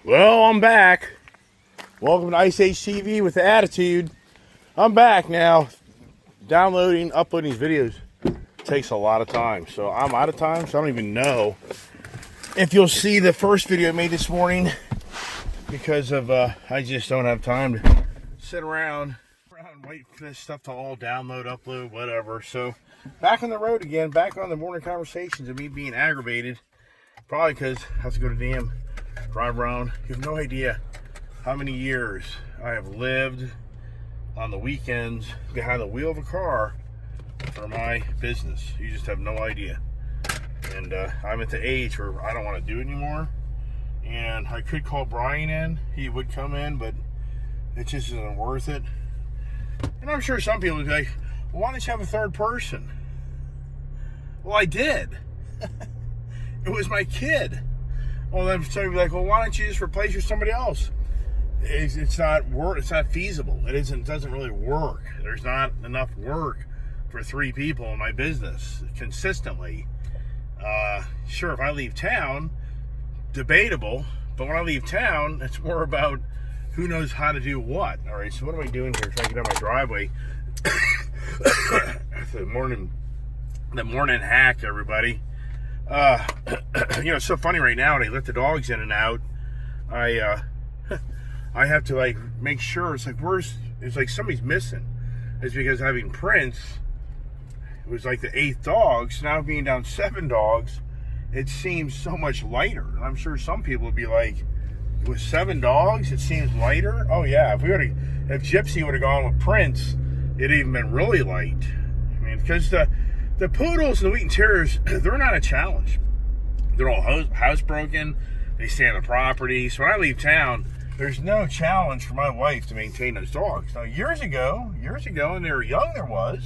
Well, I'm back. Welcome to Ice Age TV with the attitude. I'm back now. Downloading, uploading these videos takes a lot of time. So I'm out of time, so I don't even know if you'll see the first video I made this morning because of I just don't have time to sit around and wait for this stuff to all download, upload, whatever. So back on the road again, back on the morning conversations of me being aggravated. Probably because I have to go to damn drive around. You have no idea how many years I have lived on the weekends behind the wheel of a car for my business. You just have no idea. And I'm at the age where I don't want to do it anymore. And I could call Brian in. He would come in, but it just isn't worth it. And I'm sure some people would be like, well, why don't you have a third person? Well, I did. It was my kid. Well, then somebody would be like, well, why don't you just replace with somebody else? It's not feasible. It doesn't really work. There's not enough work for 3 people in my business consistently. Sure, if I leave town, debatable, but when I leave town, it's more about who knows how to do what. All right, so what am I doing here? Trying to get out my driveway. The morning hack, everybody. It's so funny right now when I let the dogs in and out. I have to like make sure it's like somebody's missing. It's because having Prince, it was like the 8th dog, so now being down 7 dogs, it seems so much lighter. And I'm sure some people would be like, with 7 dogs, it seems lighter. Oh yeah, if Gypsy would have gone with Prince, it'd even been really light. I mean, because the poodles and the Wheaten Terriers, they're not a challenge. They're all housebroken. They stay on the property. So when I leave town, there's no challenge for my wife to maintain those dogs. Now, years ago, when they were young, there was.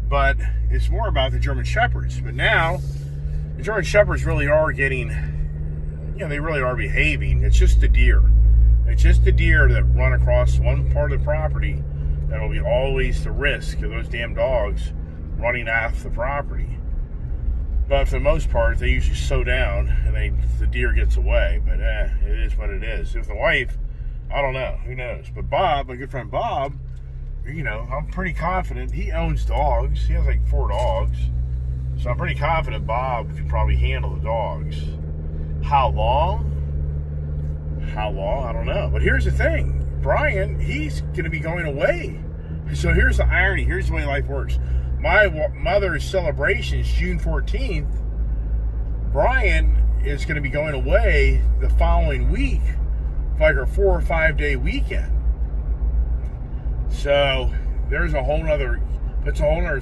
But it's more about the German Shepherds. But now, the German Shepherds really are getting, they really are behaving. It's just the deer. It's just the deer that run across one part of the property that'll be always the risk of those damn dogs running off the property. But for the most part, they usually slow down and the deer gets away. But it is what it is. If the wife, I don't know, who knows. But Bob, my good friend Bob, I'm pretty confident. He owns dogs. He has like 4 dogs. So I'm pretty confident Bob can probably handle the dogs. How long? I don't know. But here's the thing. Brian, he's going to be going away. So here's the irony. Here's the way life works. My mother's celebration is June 14th. Brian is going to be going away the following week for like a 4 or 5 day weekend. So there's a whole nother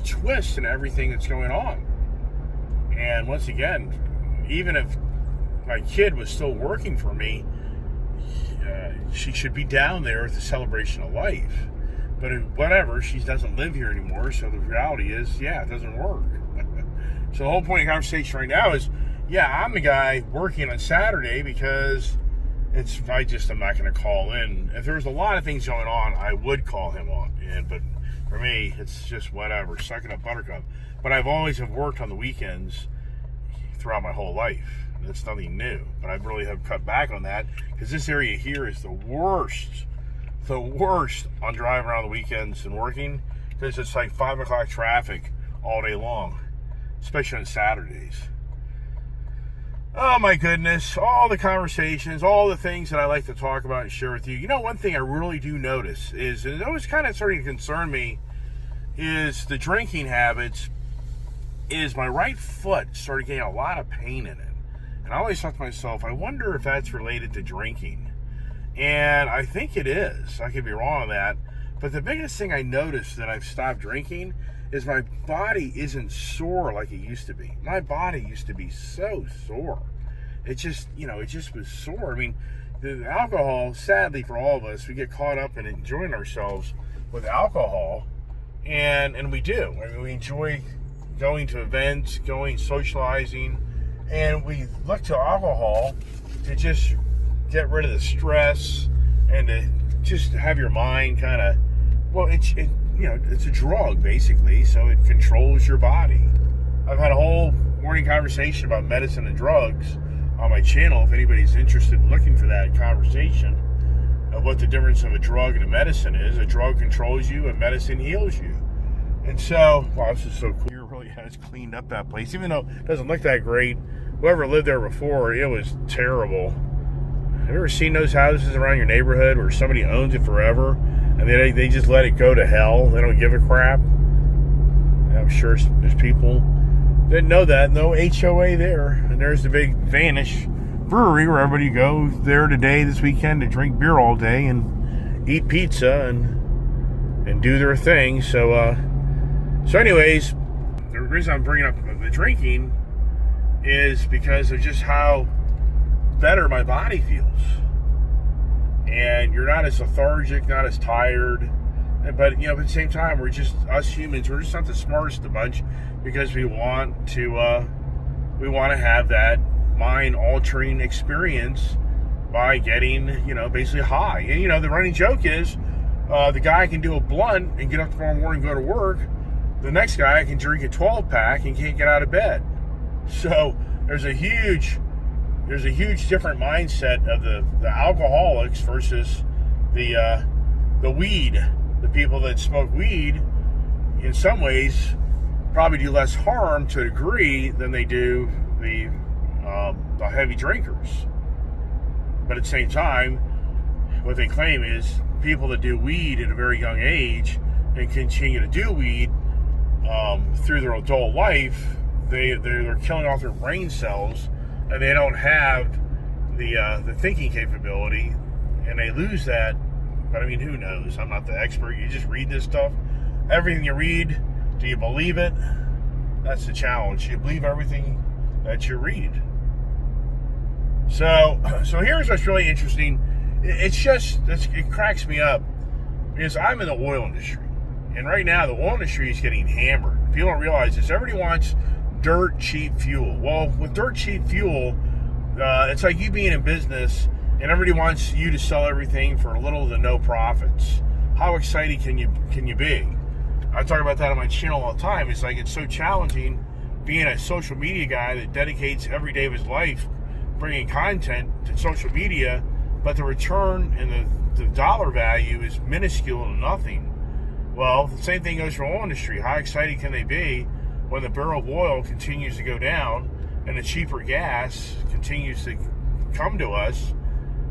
twist in everything that's going on. And once again, even if my kid was still working for me, she should be down there at the celebration of life. But whatever, she doesn't live here anymore, so the reality is, it doesn't work. So the whole point of the conversation right now is, I'm the guy working on Saturday because I'm not going to call in. If there was a lot of things going on, I would call him on. But for me, it's just whatever, suck it up, buttercup. But I've always have worked on the weekends throughout my whole life. That's nothing new. But I really have cut back on that because this area here is the worst on driving around the weekends and working because it's like 5 o'clock traffic all day long, especially on Saturdays. Oh my goodness, all the conversations, all the things that I like to talk about and share with you. One thing I really do notice is, and it always kind of starting to concern me, is the drinking habits, is my right foot started getting a lot of pain in it. And I always thought to myself, I wonder if that's related to drinking. And I think it is. I could be wrong on that. But the biggest thing I noticed that I've stopped drinking is my body isn't sore like it used to be. My body used to be so sore. It just was sore. I mean, the alcohol, sadly for all of us, we get caught up in enjoying ourselves with alcohol. And we do. I mean, we enjoy going to events, socializing, and we look to alcohol to just get rid of the stress and to just have your mind kind of, it's a drug basically, so it controls your body. I've had a whole morning conversation about medicine and drugs on my channel if anybody's interested in looking for that conversation of what the difference of a drug and a medicine is. A drug controls you, a medicine heals you. And so, wow, this is so cool. It really has cleaned up that place, even though it doesn't look that great. Whoever lived there before, it was terrible. Have you ever seen those houses around your neighborhood where somebody owns it forever and they just let it go to hell? They don't give a crap. I'm sure there's people that know that. No HOA there. And there's the big Vanish Brewery where everybody goes there today, this weekend, to drink beer all day and eat pizza and do their thing. So anyways, the reason I'm bringing up the drinking is because of just how better my body feels. And you're not as lethargic, not as tired. But, at the same time, we're just, us humans, we're just not the smartest of the bunch because we want to have that mind-altering experience by getting, basically high. And, the running joke is the guy can do a blunt and get up tomorrow morning and go to work. The next guy can drink a 12-pack and can't get out of bed. So there's a huge different mindset of the alcoholics versus the weed. The people that smoke weed, in some ways, probably do less harm to a degree than they do the heavy drinkers. But at the same time, what they claim is people that do weed at a very young age and continue to do weed through their adult life, they're killing off their brain cells, and they don't have the thinking capability, and they lose that. But I mean, who knows? I'm not the expert. You just read this stuff. Everything you read, do you believe it? That's the challenge. You believe everything that you read. So here's what's really interesting. It cracks me up because I'm in the oil industry, and right now the oil industry is getting hammered. People don't realize this. Everybody wants dirt cheap fuel. Well, with dirt cheap fuel, it's like you being in business and everybody wants you to sell everything for little to no profits. How exciting can you be? I talk about that on my channel all the time. It's like it's so challenging being a social media guy that dedicates every day of his life bringing content to social media, but the return and the dollar value is minuscule to nothing. Well, the same thing goes for the oil industry. How exciting can they be when the barrel of oil continues to go down and the cheaper gas continues to come to us?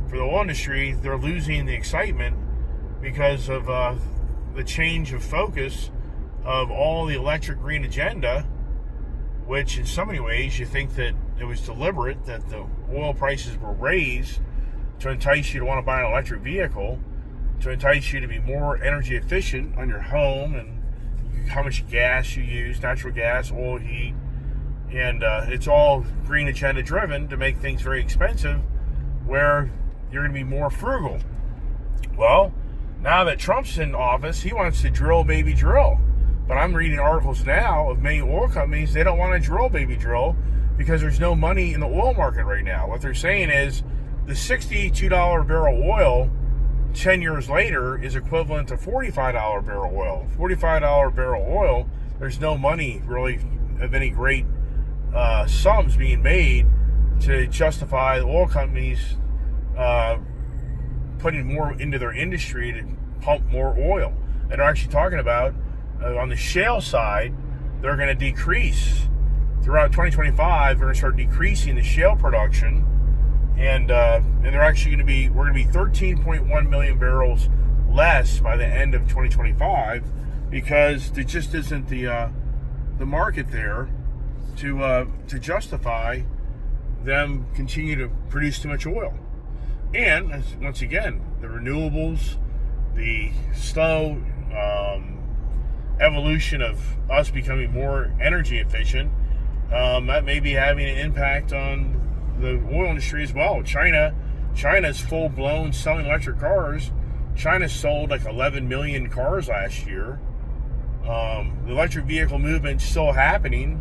For the oil industry, they're losing the excitement because of the change of focus of all the electric green agenda, which in so many ways you think that it was deliberate, that the oil prices were raised to entice you to want to buy an electric vehicle, to entice you to be more energy efficient on your home and how much gas you use, natural gas, oil, heat, and it's all green agenda driven to make things very expensive where you're going to be more frugal. Well, now that Trump's in office, he wants to drill, baby, drill. But I'm reading articles now of many oil companies, they don't want to drill, baby, drill because there's no money in the oil market right now. What they're saying is the $62 barrel oil 10 years later is equivalent to $45 barrel oil. $45 barrel oil, there's no money really of any great sums being made to justify the oil companies putting more into their industry to pump more oil. And they're actually talking about on the shale side, they're going to decrease throughout 2025. They're going to start decreasing the shale production, and they're actually going to be, we're going to be 13.1 million barrels less by the end of 2025 because there just isn't the market there to justify them continue to produce too much oil. And once again, the renewables, the slow evolution of us becoming more energy efficient, that may be having an impact on the oil industry as well. China's full-blown selling electric cars. China sold like 11 million cars last year. The electric vehicle movement's still happening.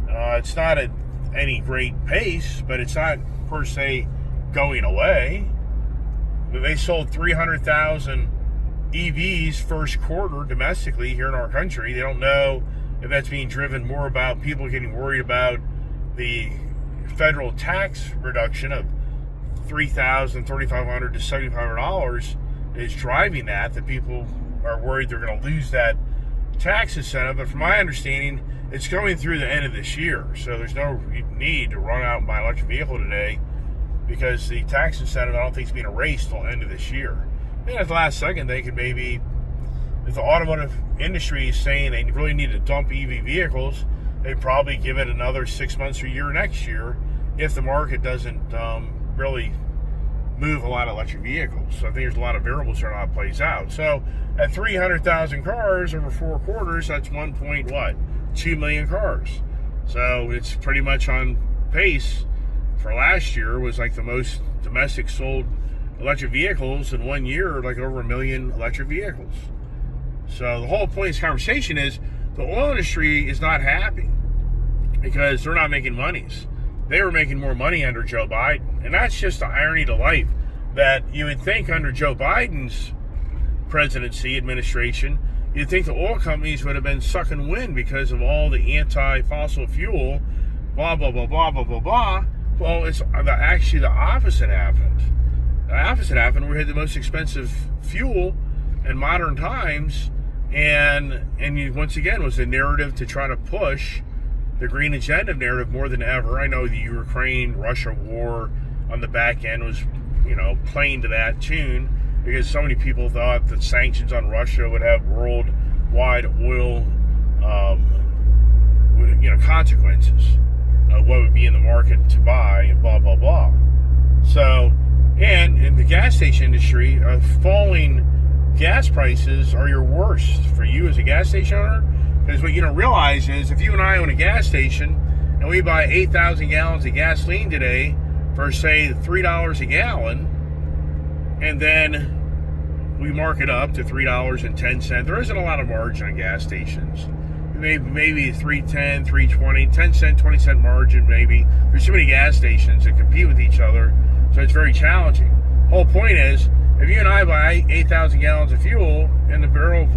It's not at any great pace, but it's not per se going away. They sold 300,000 EVs first quarter domestically here in our country. They don't know if that's being driven more about people getting worried about the federal tax reduction of $3,000, $3,500 to $7,500 is driving that people are worried they're going to lose that tax incentive. But from my understanding, it's going through the end of this year. So there's no need to run out and buy an electric vehicle today because the tax incentive, I don't think, is being erased till the end of this year. And at the last second, they could maybe, if the automotive industry is saying they really need to dump EV vehicles, they'd probably give it another 6 months or a year next year if the market doesn't really move a lot of electric vehicles. So I think there's a lot of variables there on how it plays out. So at 300,000 cars over 4 quarters, that's 1.2 million cars. So it's pretty much on pace for last year. Was like the most domestic sold electric vehicles in 1 year, like over 1 million electric vehicles. So the whole point of this conversation is the oil industry is not happy because they're not making monies. They were making more money under Joe Biden. And that's just the irony to life, that you would think under Joe Biden's presidency, administration, you'd think the oil companies would have been sucking wind because of all the anti-fossil fuel, blah, blah, blah, blah, blah, blah, blah. Well, it's actually the opposite happened. The opposite happened. We had the most expensive fuel in modern times, and once again was the narrative to try to push the green agenda narrative more than ever. I know the Ukraine-Russia war on the back end was, playing to that tune because so many people thought that sanctions on Russia would have worldwide oil, consequences of what would be in the market to buy and blah, blah, blah. So, and in the gas station industry, falling gas prices are your worst for you as a gas station owner. Because what you don't realize is if you and I own a gas station and we buy 8,000 gallons of gasoline today for, say, $3 a gallon, and then we mark it up to $3.10, there isn't a lot of margin on gas stations. Maybe $3.10, $3.20, 10 cent, 20 cent margin, maybe. There's too many gas stations that compete with each other, so it's very challenging. Whole point is, if you and I buy 8,000 gallons of fuel and the barrel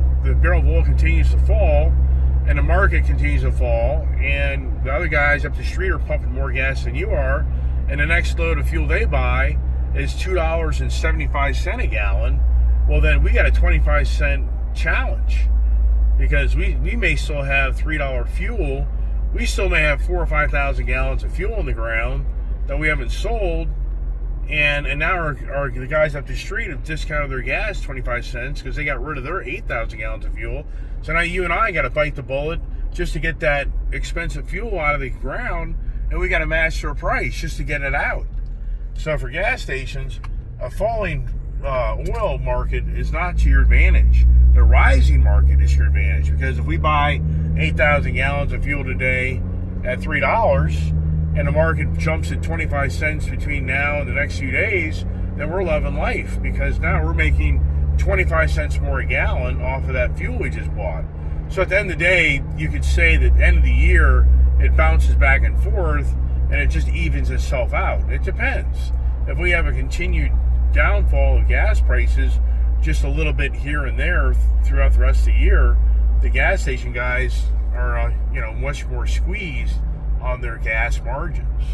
of oil continues to fall, and the market continues to fall, and the other guys up the street are pumping more gas than you are, and the next load of fuel they buy is $2.75 a gallon, well then we got a 25-cent challenge. Because we may still have $3 fuel, we still may have 4,000 or 5,000 gallons of fuel in the ground that we haven't sold, and now the guys up the street have discounted their gas 25 cents because they got rid of their 8,000 gallons of fuel. So now you and I got to bite the bullet just to get that expensive fuel out of the ground, and we got to match their price just to get it out. So for gas stations, a falling oil market is not to your advantage. The rising market is your advantage, because if we buy 8,000 gallons of fuel today at $3 and the market jumps at 25 cents between now and the next few days, then we're loving life, because now we're making 25 cents more a gallon off of that fuel we just bought. So at the end of the day, you could say that at the end of the year, it bounces back and forth and it just evens itself out. It depends. If we have a continued downfall of gas prices, just a little bit here and there throughout the rest of the year, the gas station guys are, much more squeezed on their gas margins.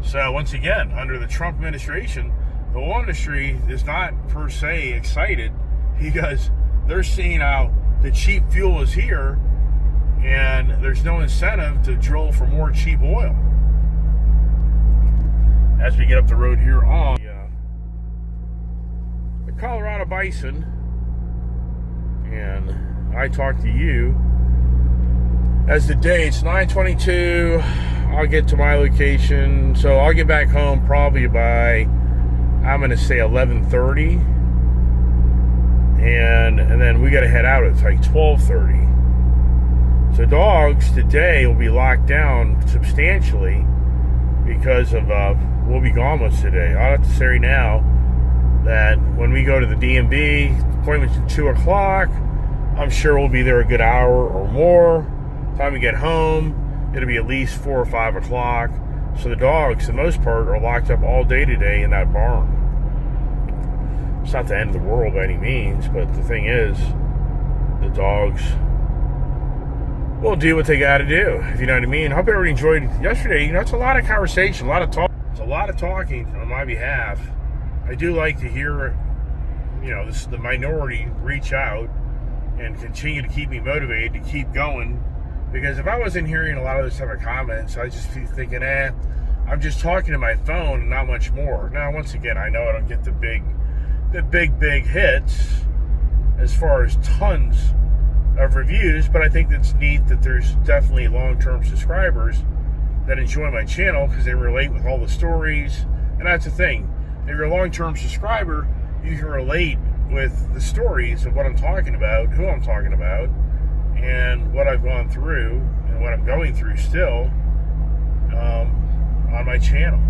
So once again, under the Trump administration, the oil industry is not per se excited, because they're seeing how the cheap fuel is here and there's no incentive to drill for more cheap oil. As we get up the road here on the Colorado Bison, and I talk to you as the day, it's 9:22, I'll get to my location, so I'll get back home probably by, I'm going to say 11:30, and then we got to head out at like 12:30. So dogs today will be locked down substantially because of, we'll be gone most today. I'll have to say right now that when we go to the DMV, appointment's at 2 o'clock, I'm sure we'll be there a good hour or more. Time we get home, it'll be at least 4 or 5 o'clock. So the dogs, for the most part, are locked up all day today in that barn. It's not the end of the world by any means, but the thing is, the dogs will do what they got to do, if you know what I mean. Hope everybody enjoyed yesterday. It's a lot of conversation, a lot of talk. It's a lot of talking on my behalf. I do like to hear, the minority reach out and continue to keep me motivated to keep going. Because if I wasn't hearing a lot of those type of comments, I'd just be thinking, I'm just talking to my phone and not much more. Now, once again, I know I don't get the big hits as far as tons of reviews, but I think it's neat that there's definitely long-term subscribers that enjoy my channel because they relate with all the stories. And that's the thing. If you're a long-term subscriber, you can relate with the stories of what I'm talking about, who I'm talking about, and what I've gone through and what I'm going through still on my channel.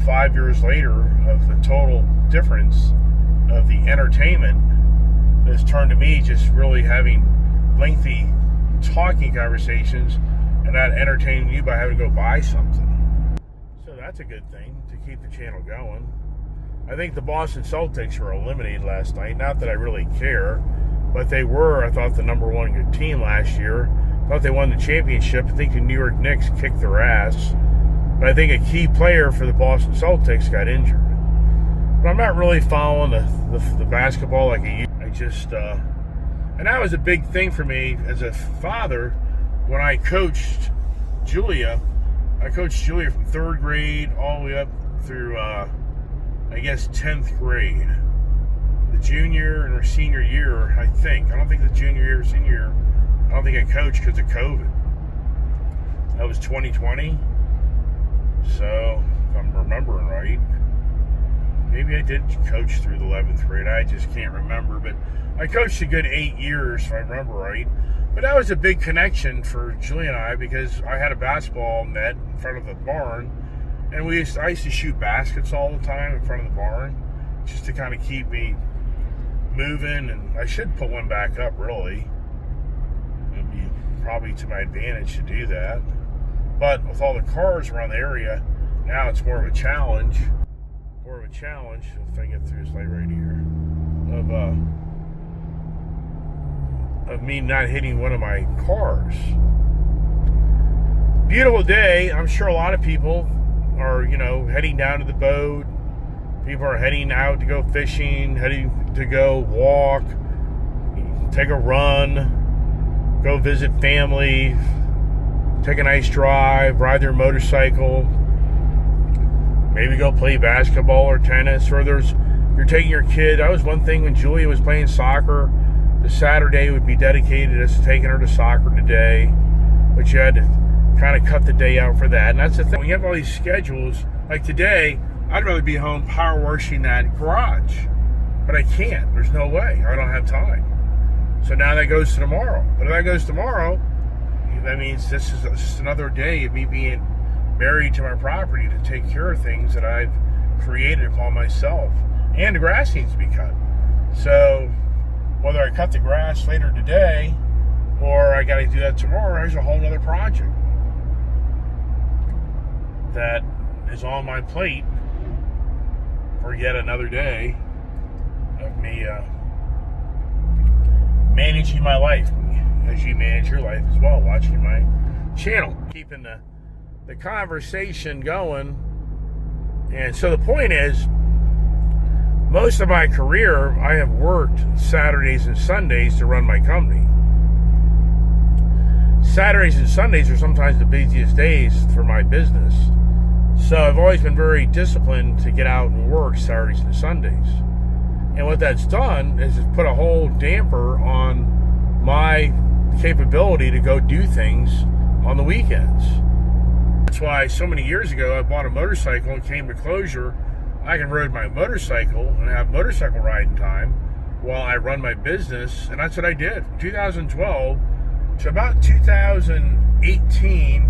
5 years later of the total difference of the entertainment that's turned to me just really having lengthy talking conversations and not entertaining you by having to go buy something. So that's a good thing to keep the channel going. I think the Boston Celtics were eliminated last night. Not that I really care, but they were, I thought, the number one good team last year. I thought they won the championship. I think the New York Knicks kicked their ass. But I think a key player for the Boston Celtics got injured. But I'm not really following the basketball like I used. I just, and that was a big thing for me as a father when I coached Julia. I coached Julia from 3rd grade all the way up through, 10th grade. The junior and her senior year, I think. I don't think the junior year or senior year, I don't think I coached because of COVID. That was 2020. So, if I'm remembering right, maybe I did coach through the 11th grade. I just can't remember. But I coached a good 8 years, if I remember right. But that was a big connection for Julia and I because I had a basketball net in front of the barn. And I used to shoot baskets all the time in front of the barn just to kind of keep me moving. And I should put one back up, really. It would be probably to my advantage to do that. But with all the cars around the area, now it's more of a challenge. If I get through this light right here, of me not hitting one of my cars. Beautiful day. I'm sure a lot of people are, heading down to the boat. People are heading out to go fishing, heading to go walk, take a run, go visit family, take a nice drive, ride their motorcycle, maybe go play basketball or tennis, or you're taking your kid. That was one thing when Julia was playing soccer. The Saturday would be dedicated as taking her to soccer today, but you had to kind of cut the day out for that. And that's the thing. When you have all these schedules, like today, I'd rather be home power washing that garage, but I can't. There's no way. I don't have time. So now that goes to tomorrow. But if that goes tomorrow, that means this is just another day of me being married to my property to take care of things that I've created upon myself. And the grass needs to be cut. So whether I cut the grass later today or I got to do that tomorrow, there's a whole other project that is on my plate for yet another day of me managing my life as you manage your life as well, watching my channel, keeping the conversation going. And so the point is, most of my career, I have worked Saturdays and Sundays to run my company. Saturdays and Sundays are sometimes the busiest days for my business. So I've always been very disciplined to get out and work Saturdays and Sundays. And what that's done is it's put a whole damper on my capability to go do things on the weekends. That's why so many years ago I bought a motorcycle and came to closure. I can ride my motorcycle and have motorcycle riding time while I run my business. And that's what I did from 2012 to about 2018,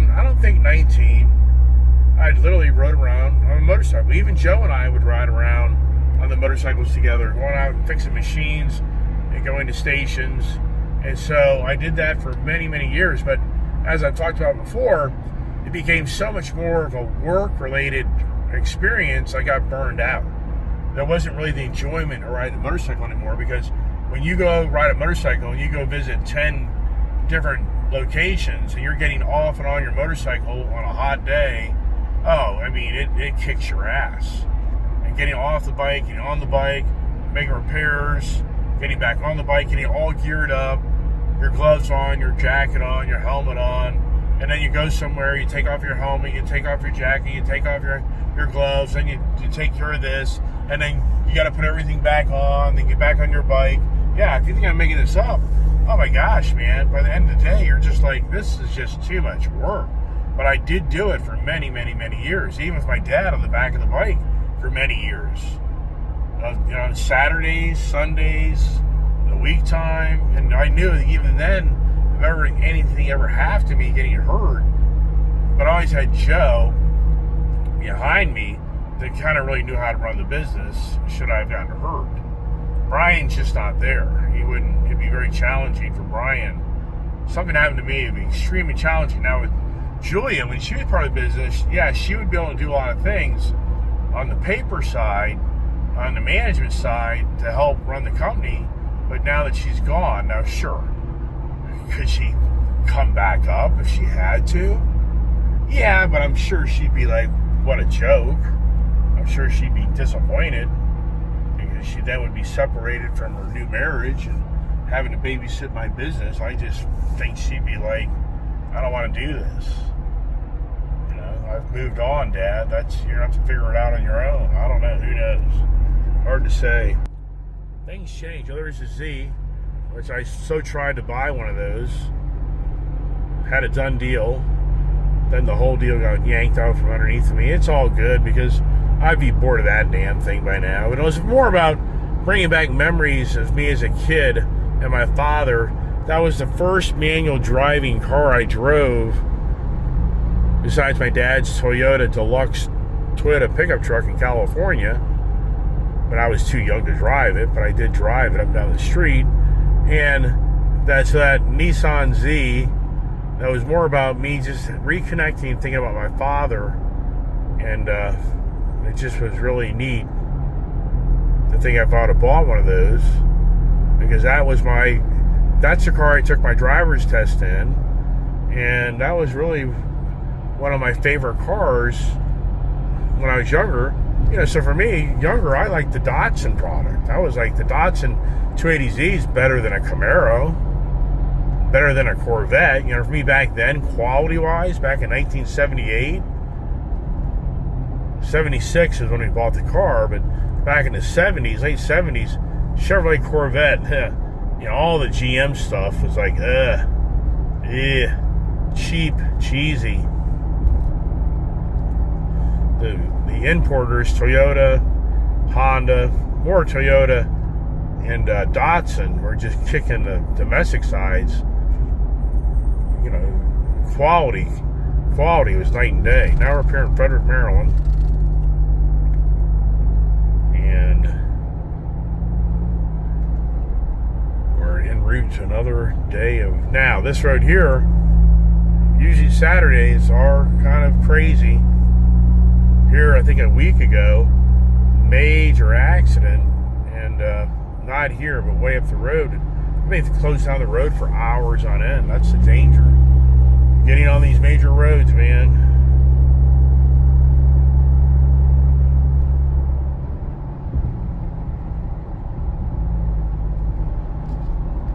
I don't think 19, I literally rode around on a motorcycle. Even Joe and I would ride around on the motorcycles together, going out and fixing machines and going to stations. And so I did that for many, many years. But as I've talked about before, it became so much more of a work-related experience, I got burned out. There wasn't really the enjoyment of riding a motorcycle anymore because when you go ride a motorcycle and you go visit 10 different locations and you're getting off and on your motorcycle on a hot day, oh, I mean, it kicks your ass. And getting off the bike, getting on the bike, making repairs, getting back on the bike, getting all geared up, your gloves on, your jacket on, your helmet on, and then you go somewhere, you take off your helmet, you take off your jacket, you take off your gloves, then you take care of this, and then you got to put everything back on, then get back on your bike. Yeah, if you think I'm making this up, oh my gosh, man, by the end of the day, you're just like, this is just too much work. But I did do it for many, many, many years, even with my dad on the back of the bike for many years. On Saturdays, Sundays, the week time, and I knew that even then, if ever anything ever happened to me getting hurt, but I always had Joe behind me that kind of really knew how to run the business should I have gotten hurt. Brian's just not there. It'd be very challenging for Brian. Something happened to me, it'd be extremely challenging. Now with Julia, when she was part of the business, yeah, she would be able to do a lot of things on the paper side, on the management side to help run the company. But now that she's gone, now sure, could she come back up if she had to? Yeah, but I'm sure she'd be like, what a joke. I'm sure she'd be disappointed because she then would be separated from her new marriage and having to babysit my business. I just think she'd be like, I don't want to do this. You know, I've moved on, Dad. You're going to have to figure it out on your own. I don't know. Who knows? Hard to say. Things change. There's a Z, which I so tried to buy one of those. Had a done deal. Then the whole deal got yanked out from underneath me. It's all good because I'd be bored of that damn thing by now. But it was more about bringing back memories of me as a kid and my father. That was the first manual driving car I drove, besides my dad's Toyota Deluxe Toyota pickup truck in California. But I was too young to drive it, but I did drive it up and down the street. And that's that Nissan Z. That was more about me just reconnecting, thinking about my father. And it just was really neat to think if I would have bought one of those. Because that's the car I took my driver's test in. And that was really one of my favorite cars when I was younger. You know, so for me, younger, I liked the Datsun product. I was like, the Datsun 280Z is better than a Camaro, better than a Corvette. You know, for me back then, quality-wise, back in 1978, 76 is when we bought the car, but back in the 70s, late 70s, Chevrolet Corvette, you know, all the GM stuff was like, cheap, cheesy. The importers, Toyota, Honda, more Toyota, and Datsun were just kicking the domestic sides. You know, quality was night and day. Now we're up here in Frederick, Maryland, and we're en route to another day of. Now this road here, usually Saturdays are kind of crazy. Here, I think a week ago, major accident, and not here, but way up the road. They have to close down the road for hours on end. That's the danger. Getting on these major roads, man.